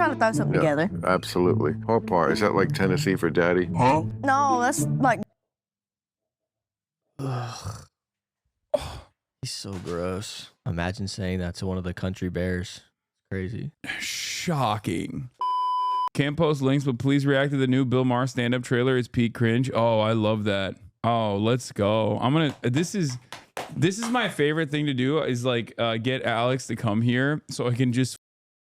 trying to throw something together. Absolutely. Hopar, is that like Tennessee for daddy? Huh? No, that's like... Ugh. He's so gross. Imagine saying that to one of the country bears. Crazy. Shocking. Can't post links, but please react to the new Bill Maher stand-up trailer. It's peak cringe. Oh, I love that. Oh, let's go. I'm gonna. This is my favorite thing to do. Is like get Alex to come here so I can just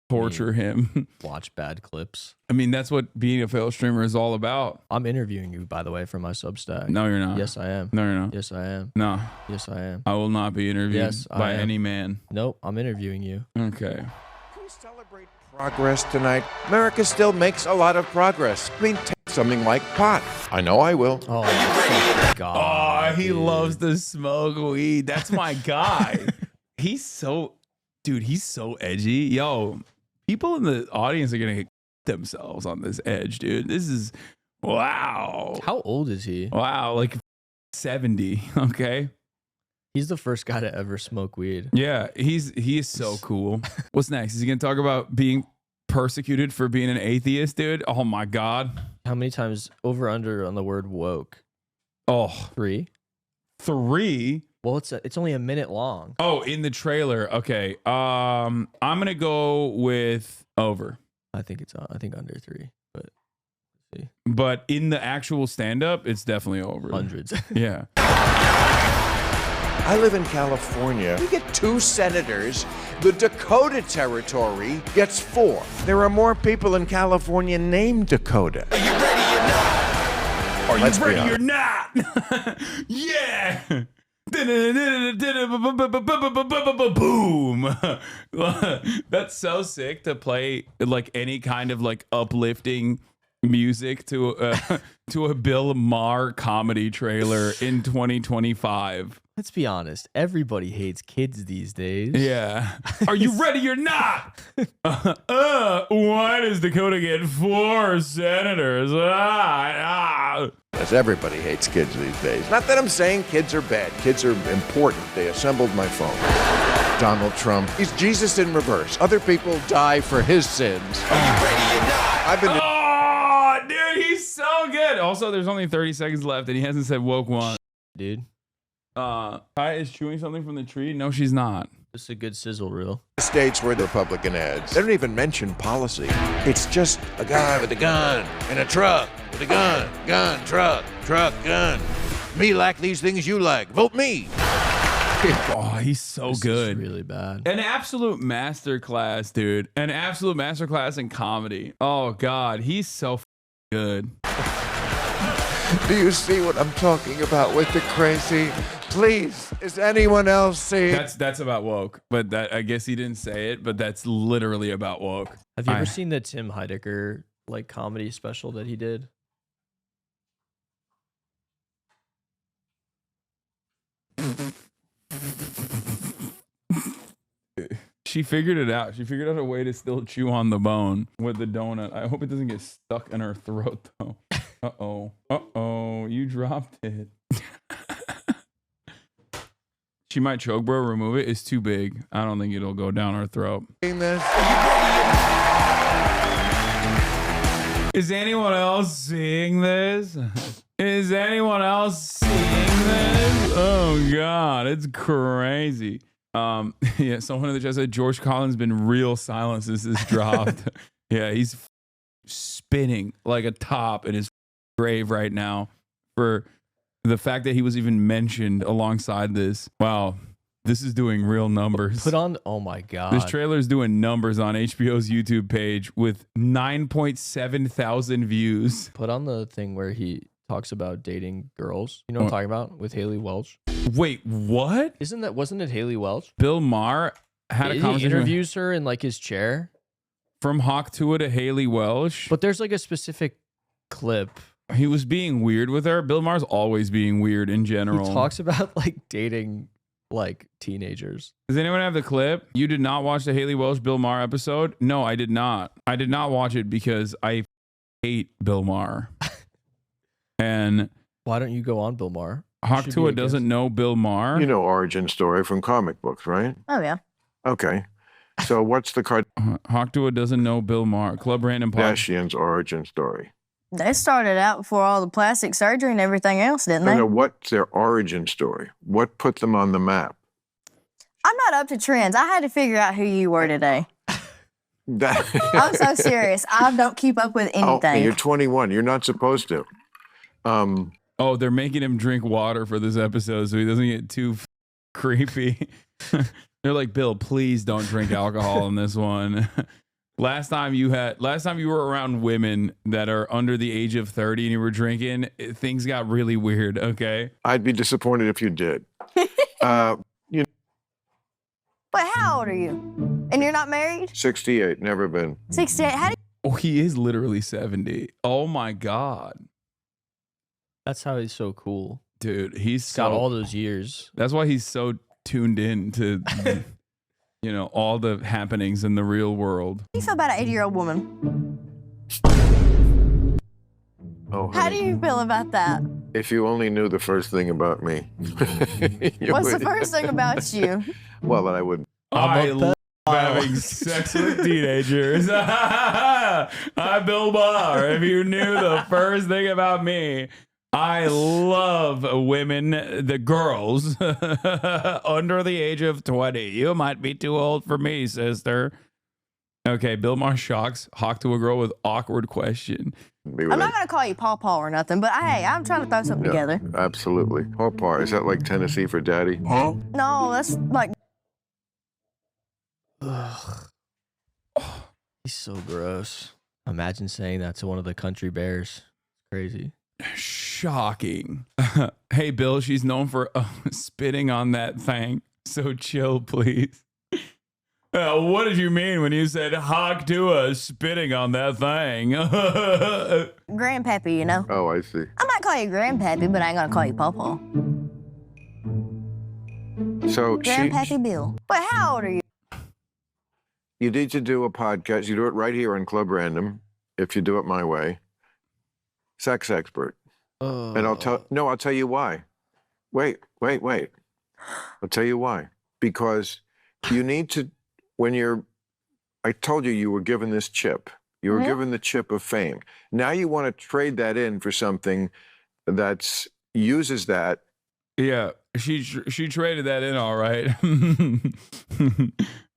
torture him. Watch bad clips. I mean, that's what being a fail streamer is all about. I'm interviewing you, by the way, for my Substack. No, you're not. Yes, I am. No, you're not. Yes, I am. No. Yes, I am. I will not be interviewed by any man. Nope, I'm interviewing you. Okay. We celebrate progress tonight. America still makes a lot of progress. I mean, take something like pot. I know I will. Oh, my God. Oh, he loves to smoke weed. That's my guy. He's so edgy. Yo, people in the audience are going to hit themselves on this edge, dude. This is, wow. How old is he? Wow, like 70, okay? He's the first guy to ever smoke weed. Yeah, he is so cool. What's next? Is he going to talk about being persecuted for being an atheist, dude? Oh, my God. How many times over under on the word woke? Oh. 3? 3? Well, it's only a minute long. Oh, in the trailer. Okay. I'm gonna go with over. I think under 3, but let's see. But in the actual stand-up, it's definitely over. Hundreds. Yeah. I live in California. We get 2 senators. The Dakota territory gets 4. There are more people in California named Dakota. Are you ready or not? Are you Let's be ready or honest. not? Yeah. Boom. That's so sick to play like any kind of like uplifting music to a Bill Maher comedy trailer in 2025. Let's be honest. Everybody hates kids these days. Yeah. Are you ready or not? Why does Dakota get 4 senators? As everybody hates kids these days. Not that I'm saying kids are bad. Kids are important. They assembled my phone. Donald Trump. He's Jesus in reverse. Other people die for his sins. Are you ready or not? I've been... Oh, dude, he's so good. Also, there's only 30 seconds left, and he hasn't said woke one. Dude. Ty is chewing something from the tree. No, she's not. This is a good sizzle reel. States where the Republican ads. They don't even mention policy. It's just a guy with a gun in a truck with a gun, truck, gun. Me like these things you like. Vote me. Oh, he's so good. Is really bad. An absolute masterclass, dude. An absolute masterclass in comedy. Oh, God. He's so good. Do you see what I'm talking about with the crazy? Please, is anyone else seeing? That's about woke, but that I guess he didn't say it, but that's literally about woke. Have you ever seen the Tim Heidecker like comedy special that he did? She figured it out. She figured out a way to still chew on the bone with the donut. I hope it doesn't get stuck in her throat though. Uh-oh. Uh-oh. You dropped it. She might choke, bro. Remove it. It's too big. I don't think it'll go down her throat. This? Is anyone else seeing this? Is anyone else seeing this? Oh, God. It's crazy. Yeah, someone in the chat said George Collins been real silent since this dropped. Yeah, he's spinning like a top in his grave right now for the fact that he was even mentioned alongside this. Wow, this is doing real numbers. Put on, oh my God. This trailer is doing numbers on HBO's YouTube page with 9.7 thousand views. Put on the thing where he talks about dating girls. You know what I'm talking about? With Haley Welch. Wait, what? Wasn't it Haley Welch? Bill Maher had a conversation. He interviews her in like his chair. From Tuah to Haley Welch. But there's like a specific clip. He was being weird with her. Bill Maher's always being weird in general. He talks about like dating like teenagers. Does anyone have the clip? You did not watch the Haley Welch Bill Maher episode? No, I did not. I did not watch it because I hate Bill Maher. And why don't you go on Bill Maher? Tuah doesn't know Bill Maher. You know origin story from comic books, right? Oh, yeah. Okay. So what's the Hawk Tuah doesn't know Bill Maher. Club Random Podcast. Kardashians' origin story? They started out before all the plastic surgery and everything else, didn't I they? know what's their origin story. What put them on the map? I'm not up to trends. I had to figure out who you were today. That, I'm so serious. I don't keep up with oh, anything. you're 21. You're not supposed to. Oh, they're making him drink water for this episode so he doesn't get too creepy. They're like, Bill, please don't drink alcohol in this one. Last time you were around women that are under the age of 30 and you were drinking, things got really weird. Okay. I'd be disappointed if you did. But how old are you? And you're not married? 68, never been. 68. How do Oh, he is literally 70. Oh my God. That's how he's so cool. Dude, he's Got all those years. That's why he's so tuned in to, all the happenings in the real world. you feel about an 80-year-old woman? Oh, How do honey, you feel about that? if you only knew the first thing about me. You What's the would- first thing about you? Well, that I would. I love having sex with teenagers. Hi, Bill Maher. If you knew the first thing about me, I love women, the girls under the age of 20. You might be too old for me, sister. Okay, Bill Maher shocks Hawk to a girl with awkward question. Be I'm not going to call you Paw Paw or nothing, but hey, I'm trying to throw something together. Absolutely. Hopar, is that like Tennessee for daddy? No, that's like, Ugh. He's so gross. Imagine saying that to one of the country bears. Crazy. Shocking. Hey, Bill, she's known for spitting on that thing. So chill, please. What did you mean when you said Hawk Tuah spitting on that thing? Grandpappy, you know? Oh, I see. I might call you Grandpappy, but I ain't going to call you Paw Paw. So Grandpappy Bill. But how old are you? you need to do a podcast. You do it right here on Club Random, if you do it my way. Sex expert. And I'll tell you why. Wait. I'll tell you why. Because you need to, I told you were given this chip. You were given the chip of fame. Now you want to trade that in for something that uses that. Yeah, she traded that in all right.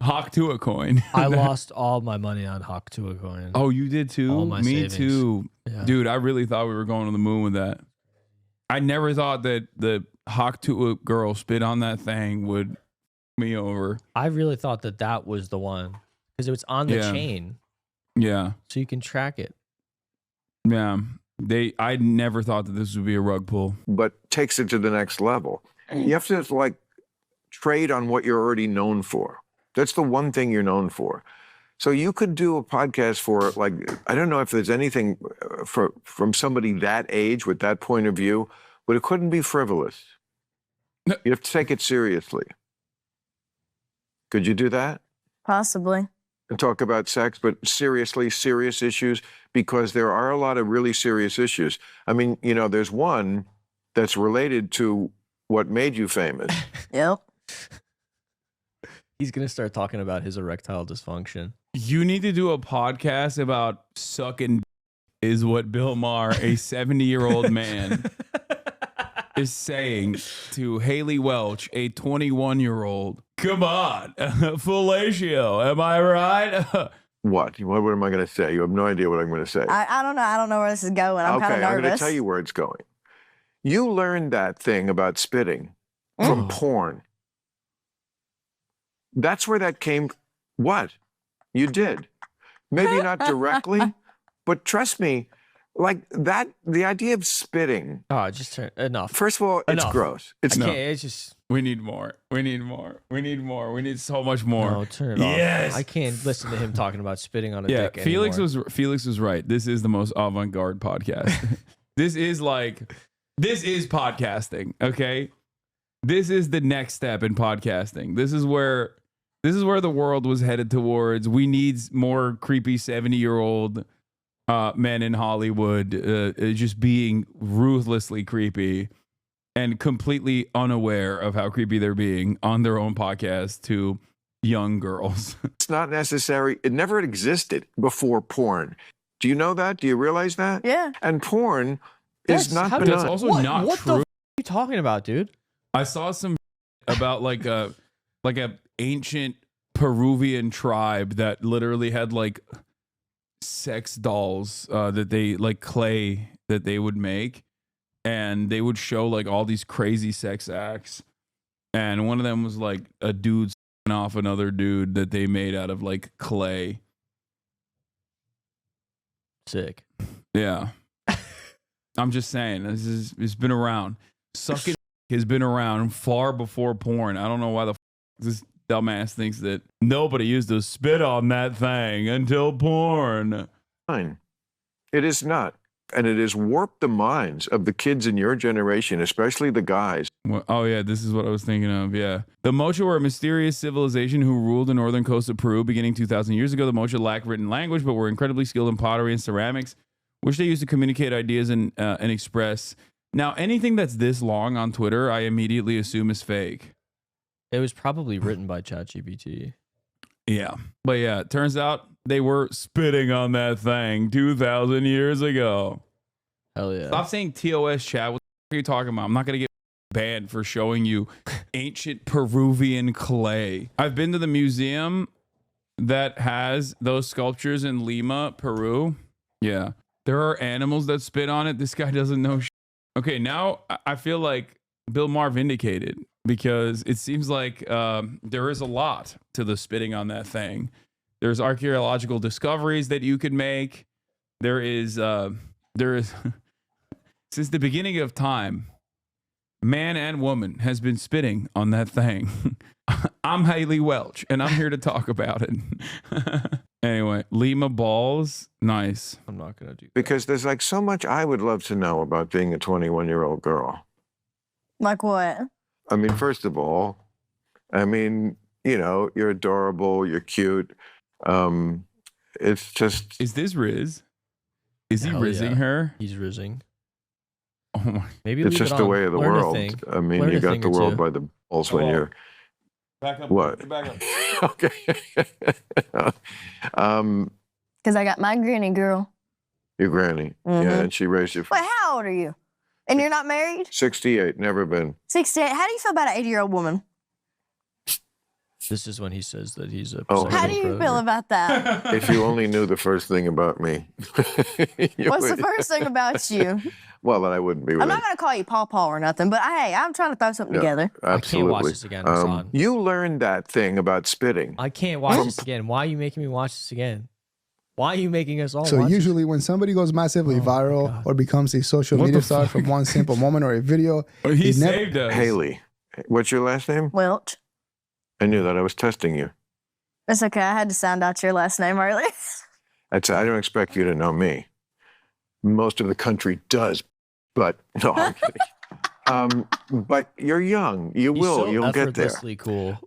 Hawk Tuah coin. I lost all my money on Hawk Tuah coin. Oh, you did too? All my Me savings. too. Yeah. Dude, I really thought we were going to the moon with that. I never thought that the Hawk Tuah girl spit on that thing would me over. I really thought that was the one because it was on the chain, Yeah. so you can track it. Yeah. I never thought that this would be a rug pull. But takes it to the next level. You have to like trade on what you're already known for. That's the one thing you're known for. So you could do a podcast for like, I don't know if there's anything from somebody that age with that point of view, but it couldn't be frivolous. No. You have to take it seriously. Could you do that? Possibly. And talk about sex, but seriously, serious issues, because there are a lot of really serious issues. I mean, there's one that's related to what made you famous. Yep. He's gonna start talking about his erectile dysfunction. You need to do a podcast about sucking is what Bill Maher, a 70-year-old man, is saying to Haley Welch, a 21-year-old. Come on, fellatio, am I right? What? What am I going to say? You have no idea what I'm going to say. I don't know. I don't know where this is going. I'm kind of Okay, I'm going to nervous. tell you where it's going. You learned that thing about spitting from porn. That's where that came. What? You did. Maybe not directly, but trust me, like that, the idea of spitting, Oh, just enough. first of all, it's Enough. gross. It's No. Can't, it's just We need more. We need more. We need more. We need so much more. no. Turn it off. Yes. I can't listen to him talking about spitting on a Yeah, dick Felix anymore. was right. This is the most avant-garde podcast. This is podcasting, okay? This is the next step in podcasting. This is where the world was headed towards. We need more creepy 70-year-old men in Hollywood just being ruthlessly creepy and completely unaware of how creepy they're being on their own podcast to young girls. It's not necessary. It never existed before porn. Do you know that? Do you realize that? Yeah. And porn That's- is not how benign. That's also What? not What true. the f- are you talking about, dude? I saw some about like a ancient Peruvian tribe that literally had like sex dolls that they like clay that they would make, and they would show like all these crazy sex acts, and one of them was like a dude s***ing off another dude that they made out of like clay. Sick. Yeah. I'm just saying, it's been around. Sucking has been around far before porn. I don't know why the this dumbass thinks that nobody used to spit on that thing until porn. It is not. And it has warped the minds of the kids in your generation, especially the guys. Well, oh, yeah, this is what I was thinking of, yeah. The Mocha were a mysterious civilization who ruled the northern coast of Peru beginning 2,000 years ago. The Mocha lacked written language, but were incredibly skilled in pottery and ceramics, which they used to communicate ideas and express. Now, anything that's this long on Twitter, I immediately assume is fake. It was probably written by ChatGPT. Yeah. But yeah, it turns out they were spitting on that thing 2,000 years ago. Hell yeah. Stop saying TOS chat. What the f- are you talking about? I'm not going to get banned for showing you ancient Peruvian clay. I've been to the museum that has those sculptures in Lima, Peru. Yeah. There are animals that spit on it. This guy doesn't know shit. Okay, now I feel like Bill Maher vindicated, because it seems like there is a lot to the spitting on that thing. There's archaeological discoveries that you could make. There is since the beginning of time, man and woman has been spitting on that thing. I'm Haley Welch, and I'm here to talk about it. Anyway, Lima balls, nice. I'm not going to do that. Because there's like so much I would love to know about being a 21-year-old girl. Like what? I mean, first of all, I mean, you know, you're adorable, you're cute. It's just, Is this Riz? Is he Hell rizzing yeah. her? He's rizzing. Oh my. Maybe it's leave just it the on. way of the Learn a world. thing. I mean, Learn you a got thing the or world two. by the balls when Oh. you're, Back up. What? Back up. okay. Because I got my granny girl. Your granny. Mhm. Yeah, and she raised you. Wait, how old are you? And you're not married? 68, never been. 68. How do you feel about an 80-year-old woman? This is when he says that he's a. Oh, How sexual do you predator. feel about that? If you only knew the first thing about me. you What's the would- first thing about you? Well, then I wouldn't be with I'm it. not going to call you Paw Paw or nothing, but hey, I'm trying to throw something Yeah. together. Absolutely. watch this again, Hasan. You learned that thing about spitting. I can't watch From- this again. Why are you making me watch this again? Why are you making us all So watch usually when somebody goes massively Oh my viral God. or becomes a social What media the star fuck? from one simple moment or a video, Oh, he He's never- saved us. Haley. What's your last name? Welch. I knew that. I was testing you. It's okay. I had to sound out your last name earlier. I don't expect you to know me. Most of the country does, but no, I'm kidding. But you're young. You He's will. so You'll get there. effortlessly cool.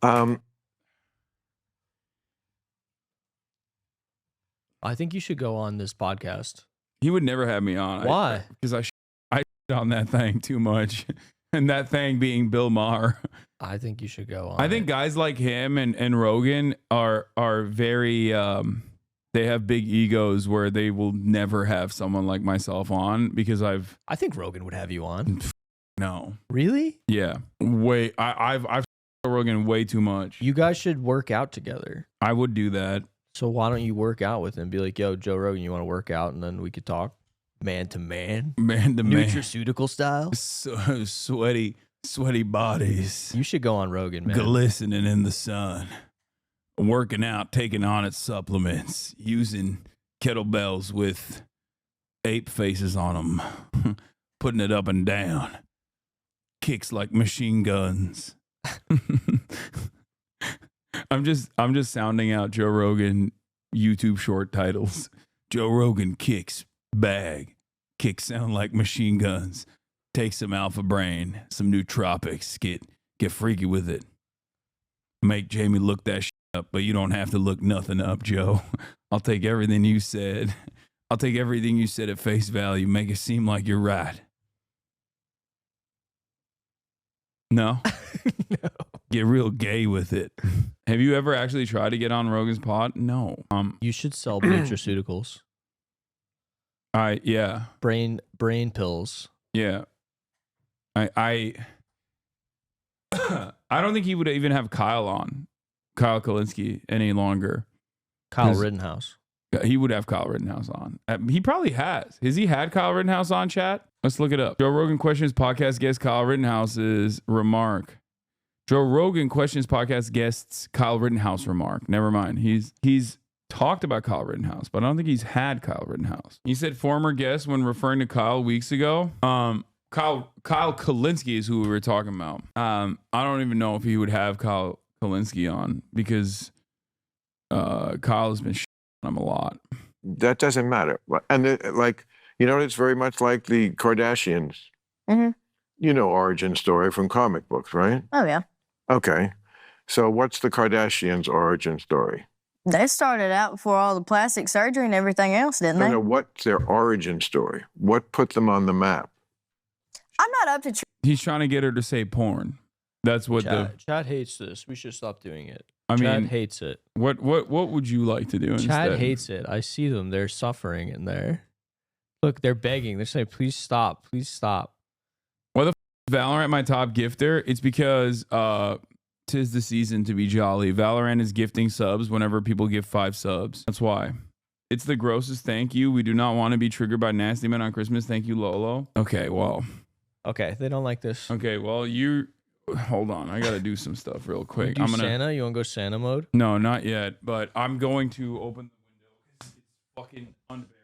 I think you should go on this podcast. He would never have me on. Why? Because I shit on that thing too much. And that thing being Bill Maher. I think you should go on. I think it. guys like him and Rogan are very they have big egos where they will never have someone like myself on, because I think Rogan would have you on. no. Really? Yeah. I've Rogan way too much. You guys should work out together. I would do that. So why don't you work out with him? Be like, yo, Joe Rogan, you want to work out? And then we could talk man to man. Man to man. Nutraceutical style. So sweaty bodies. You should go on Rogan, man. Glistening in the sun. Working out, taking on its supplements, using kettlebells with ape faces on them, putting it up and down. Kicks like machine guns. I'm just sounding out Joe Rogan YouTube short titles. Joe Rogan kicks bag. Kicks sound like machine guns. Take some Alpha Brain, some nootropics. Get freaky with it. Make Jamie look that shit up, but you don't have to look nothing up, Joe. I'll take everything you said. I'll take everything you said at face value. Make it seem like you're right. No? No. get real gay with it. Have you ever actually tried to get on Rogan's pod? No. You should sell nutraceuticals. Yeah. Brain pills. Yeah. I don't think he would even have Kyle Kalinske any longer. Kyle Rittenhouse. He would have Kyle Rittenhouse on. He probably has. Has he had Kyle Rittenhouse on, chat? Let's look it up. Joe Rogan questions podcast guest Kyle Rittenhouse's remark. Joe Rogan questions podcast guests Kyle Rittenhouse remark. Never mind. He's talked about Kyle Rittenhouse, but I don't think he's had Kyle Rittenhouse. He said former guest when referring to Kyle weeks ago. Kyle Kalinske is who we were talking about. I don't even know if he would have Kyle Kalinske on because Kyle has been shitting on him a lot. That doesn't matter. And it's very much like the Kardashians. Mm-hmm. You know origin story from comic books, right? Oh, yeah. Okay. So what's the Kardashians' origin story? They started out before all the plastic surgery and everything else, didn't I they? know what's their origin story. What put them on the map? I'm not up to He's trying to get her to say porn. That's what Chad hates this. We should stop doing it. I Chad mean, hates it. What would you like to do instead? Chad hates it. I see them. They're suffering in there. Look, they're begging. They're saying, please stop. Please stop. Why the Valorant my top gifter? It's because 'tis the season to be jolly. Valorant is gifting subs whenever people give 5 subs. That's why. It's the grossest thank you. We do not want to be triggered by nasty men on Christmas. Thank you, Lolo. Okay, well. Okay, they don't like this. Okay, well, hold on. I got to do some stuff real quick. I'm gonna Santa? You want to go Santa mode? No, not yet. But I'm going to open the window because it's fucking unbearable.